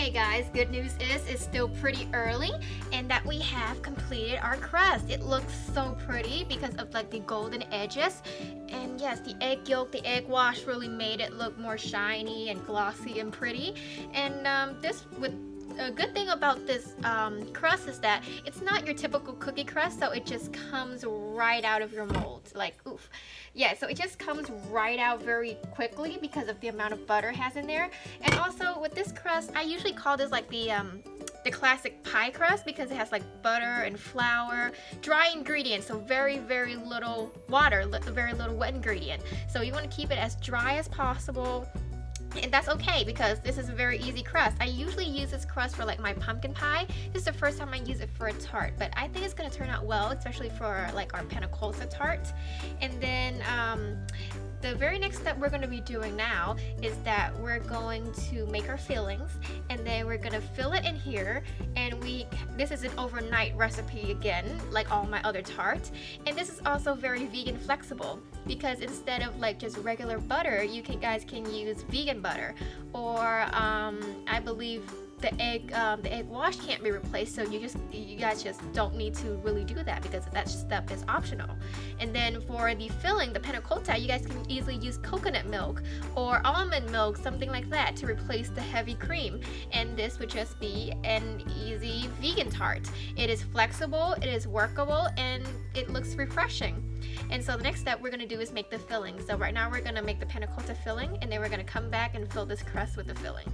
Hey guys, good news is it's still pretty early and that we have completed our crust. It looks so pretty because of like the golden edges, and yes, the egg yolk, the egg wash really made it look more shiny and glossy and pretty. And a good thing about this crust is that it's not your typical cookie crust, so it just comes right out of your mold. Like, oof. Yeah, so it just comes right out very quickly because of the amount of butter it has in there. And also with this crust, I usually call this like the classic pie crust because it has like butter and flour, dry ingredients, so very little water, very little wet ingredient. So you want to keep it as dry as possible. And that's okay because this is a very easy crust. I usually use this crust for like my pumpkin pie. This is the first time I use it for a tart, but I think it's gonna turn out well, especially for like our Panna Cotta Tart. And then the very next step we're going to be doing now is that we're going to make our fillings, and then we're going to fill it in here. And this is an overnight recipe again, like all my other tarts. And this is also very vegan flexible because instead of like just regular butter, guys can use vegan butter, or I believe the egg wash can't be replaced, so you guys just don't need to really do that because that step is optional. And then for the filling, the panna cotta, you guys can easily use coconut milk or almond milk, something like that, to replace the heavy cream. And this would just be an easy vegan tart. It is flexible, it is workable, and it looks refreshing. And so the next step we're going to do is make the filling. So right now we're going to make the panna cotta filling, and then we're going to come back and fill this crust with the filling.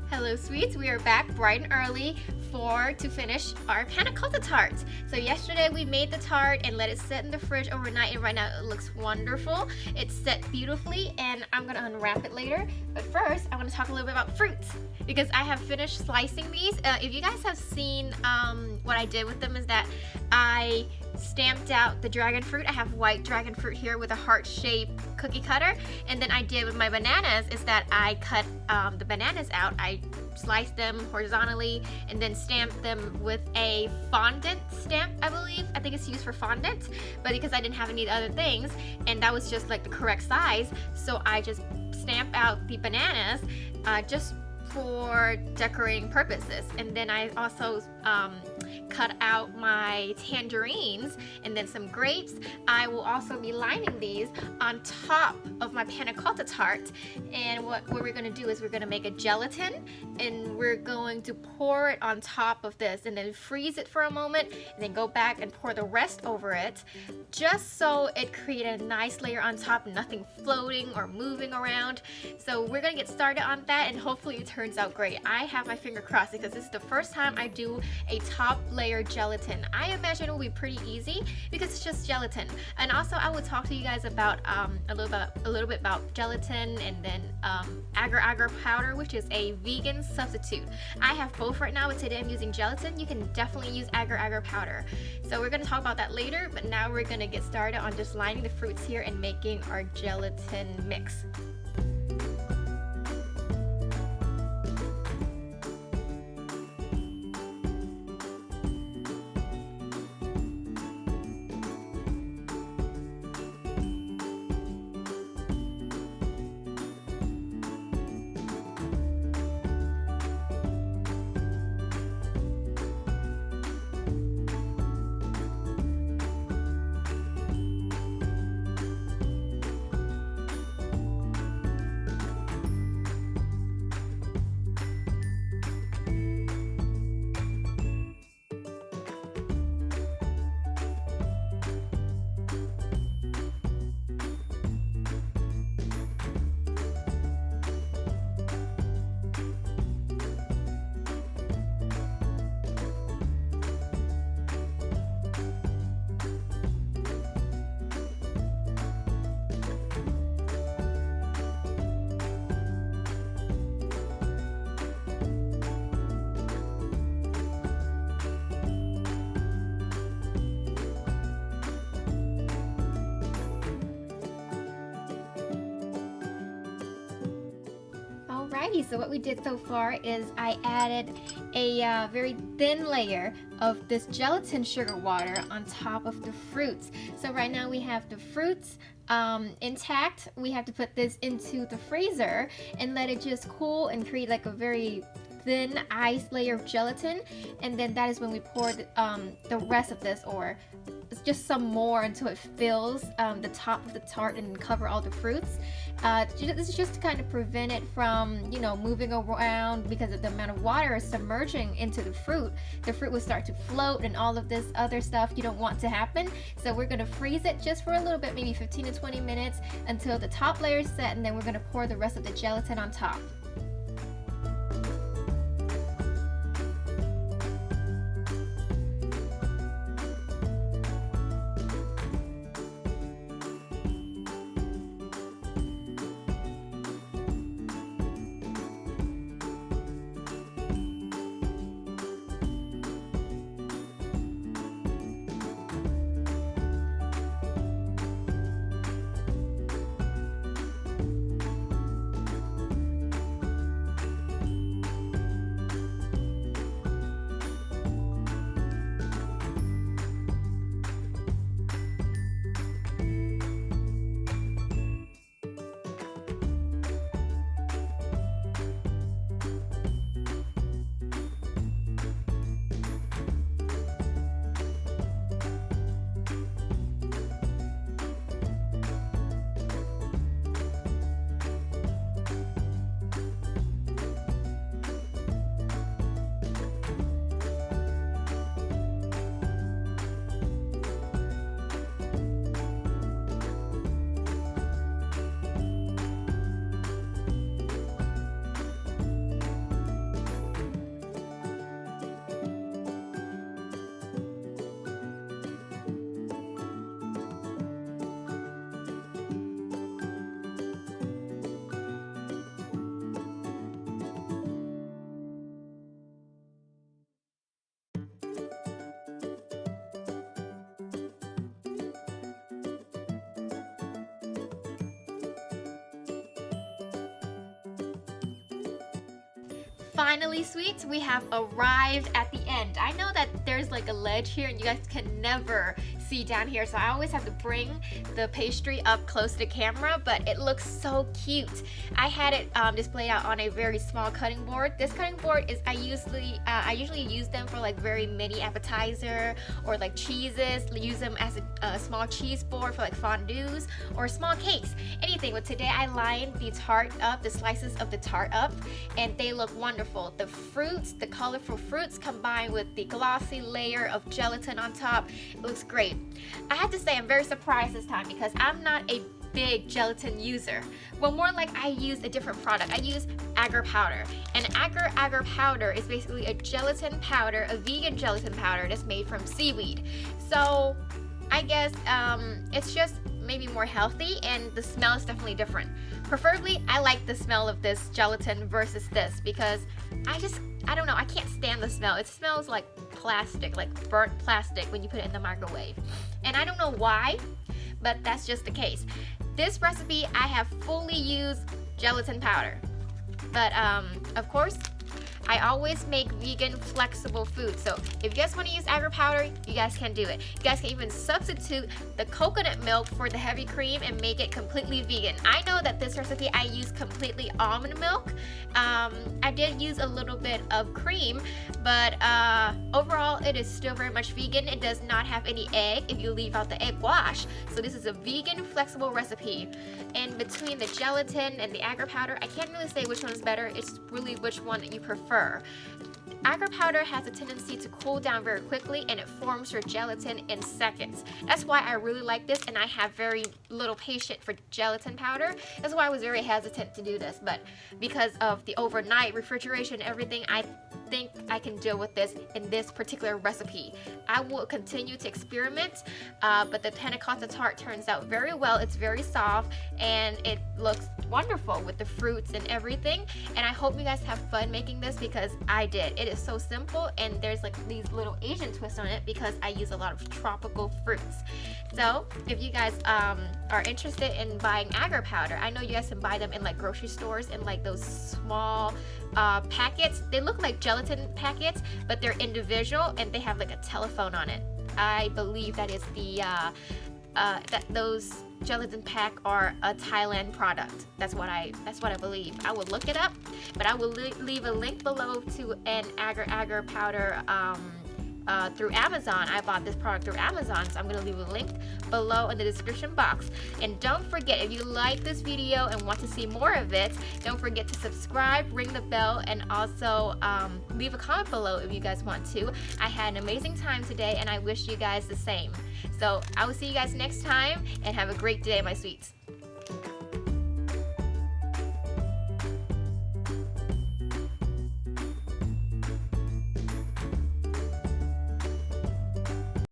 Hello sweets, we are back bright and early to finish our Panna Cotta Tart. So yesterday we made the tart and let it sit in the fridge overnight, and right now it looks wonderful. It's set beautifully, and I'm gonna unwrap it later. But first I want to talk a little bit about fruits because I have finished slicing these. If you guys have seen what I did with them is that I stamped out the dragon fruit. I have white dragon fruit here with a heart-shaped cookie cutter, and then I did with my bananas is that I cut the bananas out. I sliced them horizontally and then stamped them with a fondant stamp, I believe. I think it's used for fondant, but because I didn't have any other things and that was just like the correct size, so I just stamp out the bananas just for decorating purposes. And then I also cut out my tangerines and then some grapes. I will also be lining these on top of my Panna Cotta Tart. And what we're going to do is we're going to make a gelatin, and we're going to pour it on top of this and then freeze it for a moment and then go back and pour the rest over it, just so it created a nice layer on top, nothing floating or moving around. So we're going to get started on that, and hopefully it turns out great. I have my finger crossed because this is the first time I do a top layer gelatin. I imagine it will be pretty easy because it's just gelatin. And also I will talk to you guys about a little bit about gelatin, and then agar powder, which is a vegan substitute. I have both right now, but today I'm using gelatin. You can definitely use agar powder. So we're going to talk about that later, but now we're going to get started on just lining the fruits here and making our gelatin mix. Alrighty, so what we did so far is I added a very thin layer of this gelatin sugar water on top of the fruits. So right now we have the fruits intact. We have to put this into the freezer and let it just cool and create like a very thin ice layer of gelatin, and then that is when we pour the rest of this, or just some more, until it fills the top of the tart and cover all the fruits. This is just to kind of prevent it from, you know, moving around, because of the amount of water is submerging into the fruit. The fruit will start to float and all of this other stuff you don't want to happen. So we're going to freeze it just for a little bit, maybe 15 to 20 minutes, until the top layer is set, and then we're going to pour the rest of the gelatin on top. Finally, sweets, we have arrived at the end. I know that there's like a ledge here and you guys can never see down here, so I always have to bring the pastry up close to the camera, but it looks so cute. I had it displayed out on a very small cutting board. This cutting board is I usually use them for like very mini appetizer, or like cheeses. Use them as a small cheese board for like fondues or small cakes, anything. But today I lined the tart up, the slices of the tart up, and they look wonderful. The fruits, the colorful fruits, combined with the glossy layer of gelatin on top, it looks great. I have to say I'm very surprised this time because I'm not a big gelatin user. Well, more like I use a different product. I use agar powder. And agar powder is basically a gelatin powder, a vegan gelatin powder that's made from seaweed. So I guess it's just maybe more healthy, and the smell is definitely different. Preferably, I like the smell of this gelatin versus this because I don't know, I can't stand the smell. It smells like plastic, like burnt plastic when you put it in the microwave. And I don't know why, but that's just the case. This recipe, I have fully used gelatin powder. But of course, I always make vegan flexible food. So if you guys want to use agar powder, you guys can do it. You guys can even substitute the coconut milk for the heavy cream and make it completely vegan. I know that this recipe I use completely almond milk. I did use a little bit of cream, but overall it is still very much vegan. It does not have any egg if you leave out the egg wash. So this is a vegan flexible recipe. And between the gelatin and the agar powder, I can't really say which one is better. It's really which one that you prefer. Agar powder has a tendency to cool down very quickly and it forms your gelatin in seconds. That's why I really like this, and I have very little patience for gelatin powder. That's why I was very hesitant to do this, but because of the overnight refrigeration and everything, I think I can deal with this in this particular recipe. I will continue to experiment, but the Panna Cotta Tart turns out very well. It's very soft and it looks wonderful with the fruits and everything, and I hope you guys have fun making this because I did. It is so simple, and there's like these little Asian twists on it because I use a lot of tropical fruits. So if you guys are interested in buying agar powder, I know you guys can buy them in like grocery stores in like those small packets. They look like gelatin packets, but they're individual and they have like a telephone on it. I believe that is the that those gelatin pack are a Thailand product. That's what I believe. I will look it up, but I will leave a link below to an agar powder through Amazon. I bought this product through Amazon, so I'm going to leave a link below in the description box. And don't forget, if you like this video and want to see more of it, don't forget to subscribe, ring the bell, and also leave a comment below if you guys want to. I had an amazing time today, and I wish you guys the same. So I will see you guys next time, and have a great day, my sweets.